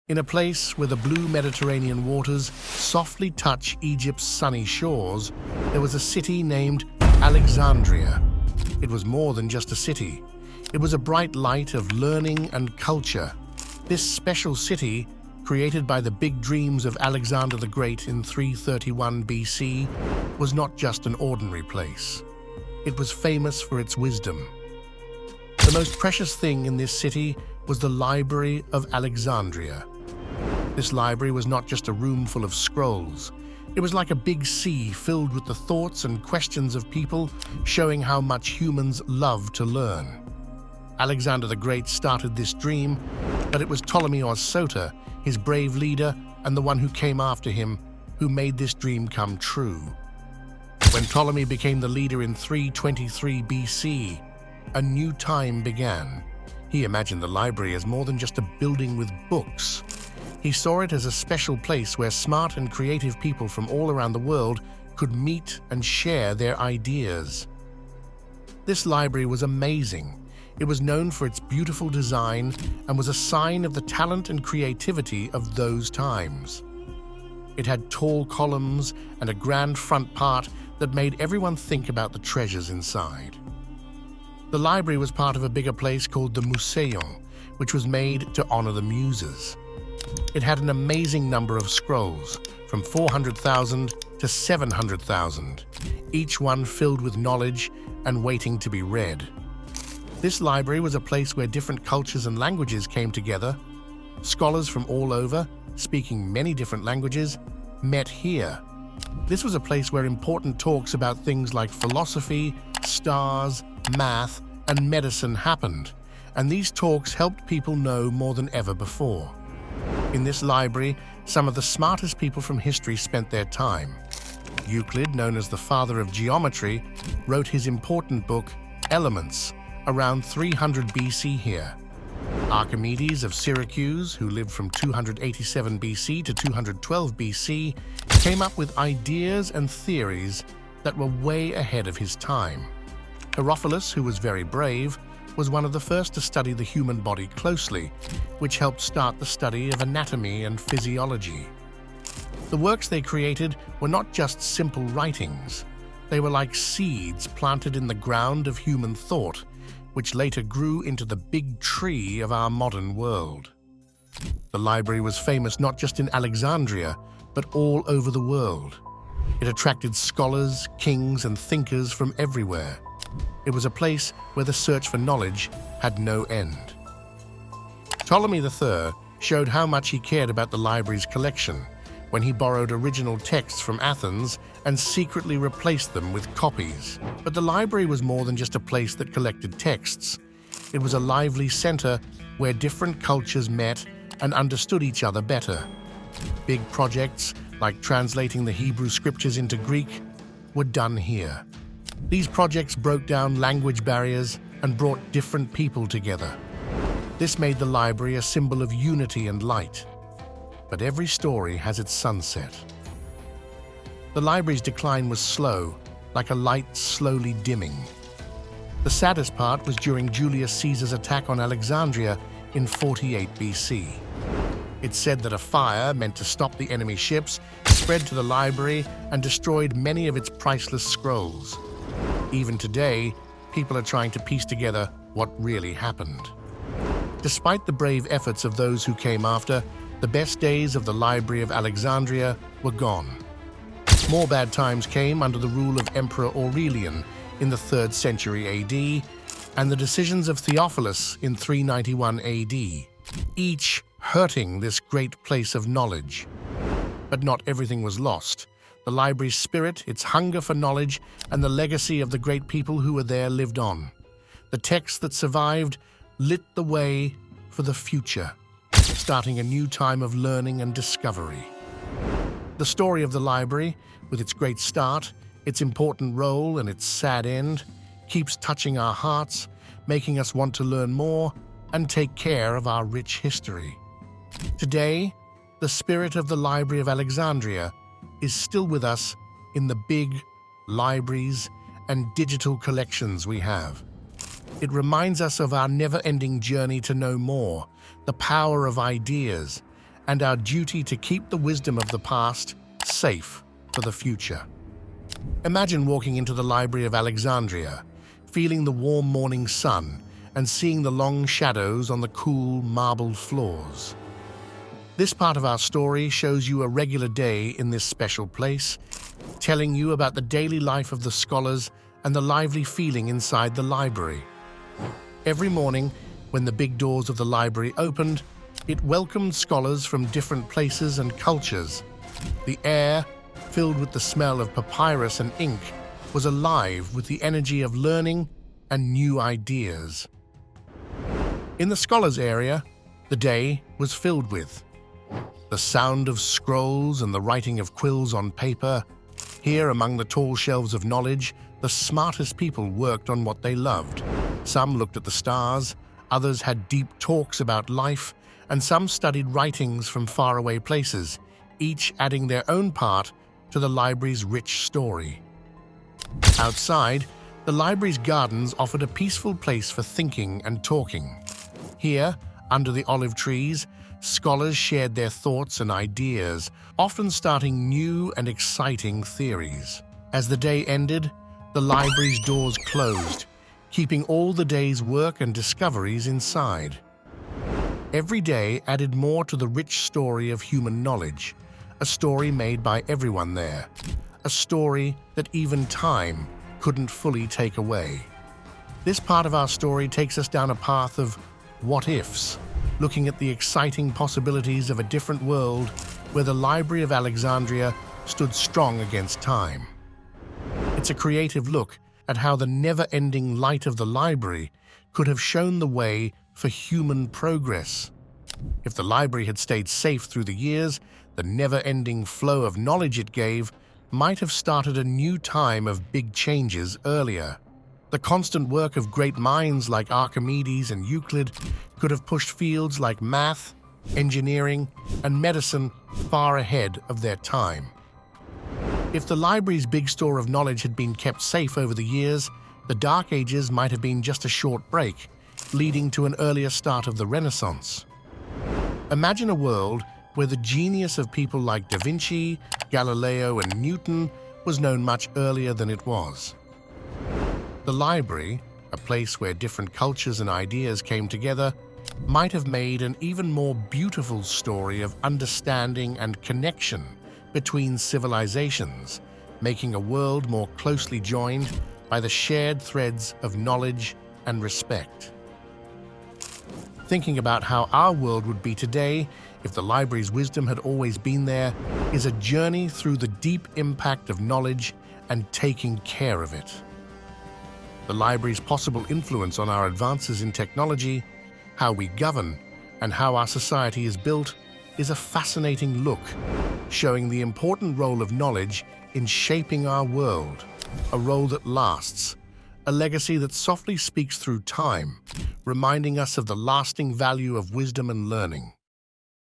In a place where the blue Mediterranean waters softly touch Egypt's sunny shores, there was a city named Alexandria. It was more than just a city. It was a bright light of learning and culture. This special city, created by the big dreams of Alexander the Great in 331 BC, was not just an ordinary place. It was famous for its wisdom. The most precious thing in this city was the Library of Alexandria. This library was not just a room full of scrolls. It was like a big sea filled with the thoughts and questions of people, showing how much humans love to learn. Alexander the Great started this dream, but it was Ptolemy Sota, his brave leader and the one who came after him, who made this dream come true. When Ptolemy became the leader in 323 BC, a new time began. He imagined the library as more than just a building with books. He saw it as a special place where smart and creative people from all around the world could meet and share their ideas. This library was amazing. It was known for its beautiful design and was a sign of the talent and creativity of those times. It had tall columns and a grand front part that made everyone think about the treasures inside. The library was part of a bigger place called the Museion, which was made to honor the Muses. It had an amazing number of scrolls, from 400,000 to 700,000, each one filled with knowledge and waiting to be read. This library was a place where different cultures and languages came together. Scholars from all over, speaking many different languages, met here. This was a place where important talks about things like philosophy, stars, math, and medicine happened, and these talks helped people know more than ever before. In this library, some of the smartest people from history spent their time. Euclid, known as the father of geometry, wrote his important book, Elements, around 300 BC here. Archimedes of Syracuse, who lived from 287 BC to 212 BC, came up with ideas and theories that were way ahead of his time. Herophilus, who was very brave, was one of the first to study the human body closely, which helped start the study of anatomy and physiology. The works they created were not just simple writings. They were like seeds planted in the ground of human thought, which later grew into the big tree of our modern world. The library was famous not just in Alexandria, but all over the world. It attracted scholars, kings, and thinkers from everywhere. It was a place where the search for knowledge had no end. Ptolemy III showed how much he cared about the library's collection when he borrowed original texts from Athens and secretly replaced them with copies. But the library was more than just a place that collected texts. It was a lively center where different cultures met and understood each other better. Big projects, like translating the Hebrew scriptures into Greek, were done here. These projects broke down language barriers and brought different people together. This made the library a symbol of unity and light. But every story has its sunset. The library's decline was slow, like a light slowly dimming. The saddest part was during Julius Caesar's attack on Alexandria in 48 BC. It's said that a fire meant to stop the enemy ships spread to the library and destroyed many of its priceless scrolls. Even today, people are trying to piece together what really happened. Despite the brave efforts of those who came after, the best days of the Library of Alexandria were gone. More bad times came under the rule of Emperor Aurelian in the 3rd century AD and the decisions of Theophilus in 391 AD, each hurting this great place of knowledge. But not everything was lost. The library's spirit, its hunger for knowledge, and the legacy of the great people who were there lived on. The texts that survived lit the way for the future, starting a new time of learning and discovery. The story of the library, with its great start, its important role, and its sad end, keeps touching our hearts, making us want to learn more and take care of our rich history. Today, the spirit of the Library of Alexandria is still with us in the big libraries and digital collections we have. It reminds us of our never-ending journey to know more, the power of ideas, and our duty to keep the wisdom of the past safe for the future. Imagine walking into the Library of Alexandria, feeling the warm morning sun and seeing the long shadows on the cool marbled floors. This part of our story shows you a regular day in this special place, telling you about the daily life of the scholars and the lively feeling inside the library. Every morning, when the big doors of the library opened, it welcomed scholars from different places and cultures. The air, filled with the smell of papyrus and ink, was alive with the energy of learning and new ideas. In the scholars' area, the day was filled with the sound of scrolls and the writing of quills on paper. Here, among the tall shelves of knowledge, the smartest people worked on what they loved. Some looked at the stars, others had deep talks about life, and some studied writings from faraway places, each adding their own part to the library's rich story. Outside, the library's gardens offered a peaceful place for thinking and talking. Here, under the olive trees, scholars shared their thoughts and ideas, often starting new and exciting theories. As the day ended, the library's doors closed, keeping all the day's work and discoveries inside. Every day added more to the rich story of human knowledge, a story made by everyone there, a story that even time couldn't fully take away. This part of our story takes us down a path of what-ifs, looking at the exciting possibilities of a different world where the Library of Alexandria stood strong against time. It's a creative look at how the never-ending light of the library could have shown the way for human progress. If the library had stayed safe through the years, the never-ending flow of knowledge it gave might have started a new time of big changes earlier. The constant work of great minds like Archimedes and Euclid could have pushed fields like math, engineering, and medicine far ahead of their time. If the library's big store of knowledge had been kept safe over the years, the Dark Ages might have been just a short break, leading to an earlier start of the Renaissance. Imagine a world where the genius of people like Da Vinci, Galileo, and Newton was known much earlier than it was. The library, a place where different cultures and ideas came together, might have made an even more beautiful story of understanding and connection between civilizations, making a world more closely joined by the shared threads of knowledge and respect. Thinking about how our world would be today if the library's wisdom had always been there is a journey through the deep impact of knowledge and taking care of it. The library's possible influence on our advances in technology, how we govern, and how our society is built is a fascinating look, showing the important role of knowledge in shaping our world, a role that lasts, a legacy that softly speaks through time, reminding us of the lasting value of wisdom and learning.